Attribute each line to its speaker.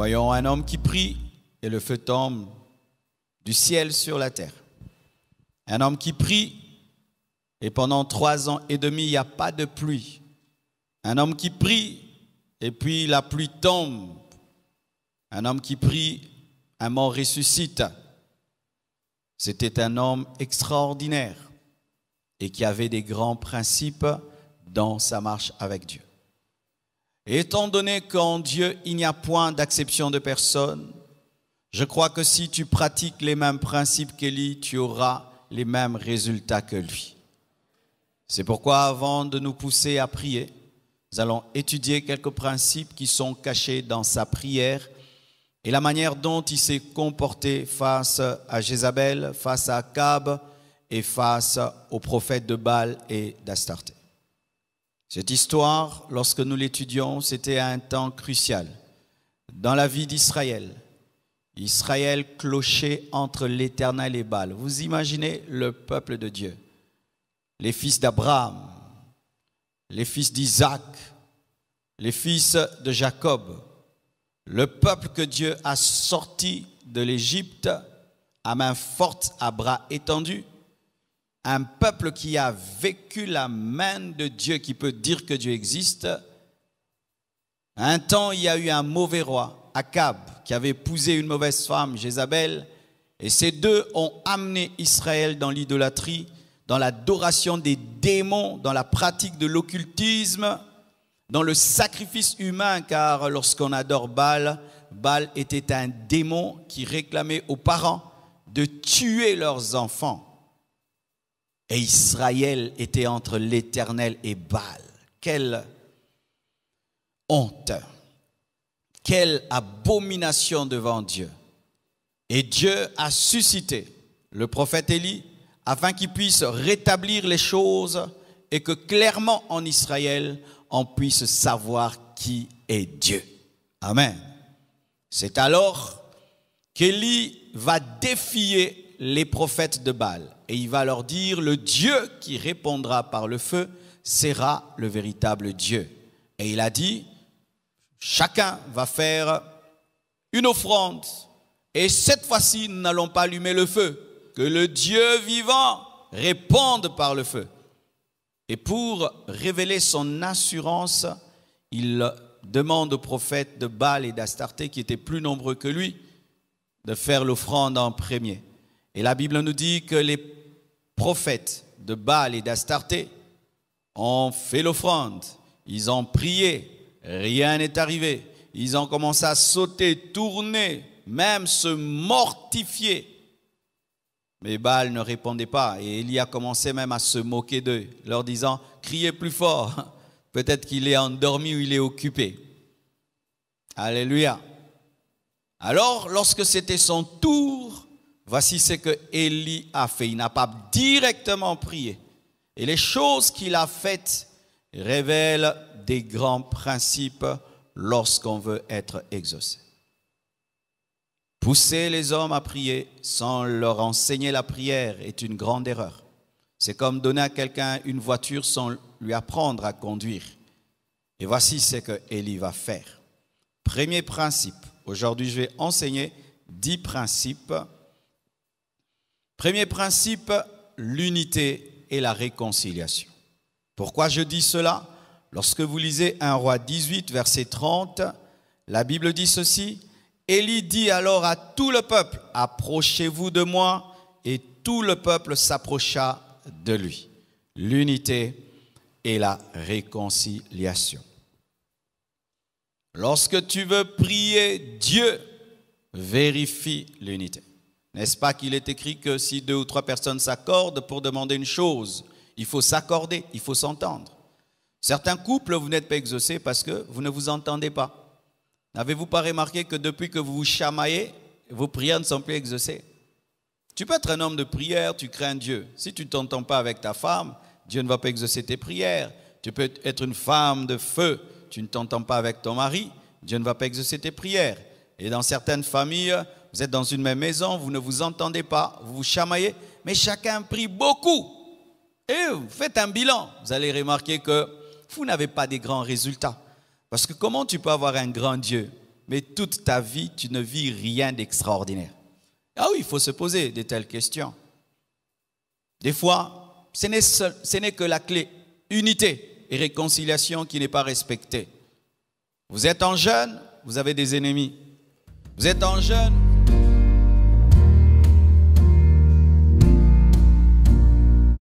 Speaker 1: Voyons un homme qui prie et le feu tombe du ciel sur la terre. Un homme qui prie et pendant 3 ans et demi, il n'y a pas de pluie. Un homme qui prie et puis la pluie tombe. Un homme qui prie, un mort ressuscite. C'était un homme extraordinaire et qui avait des grands principes dans sa marche avec Dieu. Et étant donné qu'en Dieu, il n'y a point d'acception de personne, je crois que si tu pratiques les mêmes principes qu'Élie, tu auras les mêmes résultats que lui. C'est pourquoi avant de nous pousser à prier, nous allons étudier quelques principes qui sont cachés dans sa prière et la manière dont il s'est comporté face à Jézabel, face à Akab et face aux prophètes de Baal et d'Astarté. Cette histoire, lorsque nous l'étudions, c'était un temps crucial dans la vie d'Israël. Israël clochait entre l'Éternel et Baal. Vous imaginez le peuple de Dieu, les fils d'Abraham, les fils d'Isaac, les fils de Jacob, le peuple que Dieu a sorti de l'Égypte à main forte, à bras étendus, un peuple qui a vécu la main de Dieu, qui peut dire que Dieu existe. Un temps, il y a eu un mauvais roi, Akab, qui avait épousé une mauvaise femme, Jézabel, et ces deux ont amené Israël dans l'idolâtrie, dans l'adoration des démons, dans la pratique de l'occultisme, dans le sacrifice humain, car lorsqu'on adore Baal, Baal était un démon qui réclamait aux parents de tuer leurs enfants. Et Israël était entre l'Éternel et Baal. Quelle honte! Quelle abomination devant Dieu! Et Dieu a suscité le prophète Élie afin qu'il puisse rétablir les choses et que clairement en Israël, on puisse savoir qui est Dieu. Amen. C'est alors qu'Élie va défier les prophètes de Baal et il va leur dire: le Dieu qui répondra par le feu sera le véritable Dieu. Et il a dit: chacun va faire une offrande et cette fois-ci nous n'allons pas allumer le feu, que le Dieu vivant réponde par le feu. Et pour révéler son assurance, il demande aux prophètes de Baal et d'Astarté, qui étaient plus nombreux que lui, de faire l'offrande en premier. Et la Bible nous dit que les prophètes de Baal et d'Astarté ont fait l'offrande. Ils ont prié, rien n'est arrivé. Ils ont commencé à sauter, tourner, même se mortifier. Mais Baal ne répondait pas et Élie a commencé même à se moquer d'eux, leur disant: criez plus fort, peut-être qu'il est endormi ou il est occupé. Alléluia. Alors, lorsque c'était son tour, voici ce que Élie a fait. Il n'a pas directement prié. Et les choses qu'il a faites révèlent des grands principes lorsqu'on veut être exaucé. Pousser les hommes à prier sans leur enseigner la prière est une grande erreur. C'est comme donner à quelqu'un une voiture sans lui apprendre à conduire. Et voici ce que Élie va faire. Premier principe. Aujourd'hui, je vais enseigner 10 principes. Premier principe, l'unité et la réconciliation. Pourquoi je dis cela? Lorsque vous lisez 1 Roi 18, verset 30, la Bible dit ceci: Élie dit alors à tout le peuple: approchez-vous de moi. Et tout le peuple s'approcha de lui. L'unité et la réconciliation. Lorsque tu veux prier Dieu, vérifie l'unité. N'est-ce pas qu'il est écrit que si 2 ou 3 personnes s'accordent pour demander une chose, il faut s'accorder, il faut s'entendre. Certains couples, vous n'êtes pas exaucés parce que vous ne vous entendez pas. N'avez-vous pas remarqué que depuis que vous vous chamaillez, vos prières ne sont plus exaucées? Tu peux être un homme de prière, tu crains Dieu. Si tu ne t'entends pas avec ta femme, Dieu ne va pas exaucer tes prières. Tu peux être une femme de feu, tu ne t'entends pas avec ton mari, Dieu ne va pas exaucer tes prières. Et dans certaines familles, vous êtes dans une même maison, vous ne vous entendez pas, vous vous chamaillez, mais chacun prie beaucoup. Et vous faites un bilan, vous allez remarquer que vous n'avez pas des grands résultats. Parce que comment tu peux avoir un grand Dieu mais toute ta vie, tu ne vis rien d'extraordinaire. Ah oui, il faut se poser de telles questions. Des fois, ce n'est que la clé, unité et réconciliation qui n'est pas respectée. Vous êtes en jeûne, vous avez des ennemis. Vous êtes en jeûne,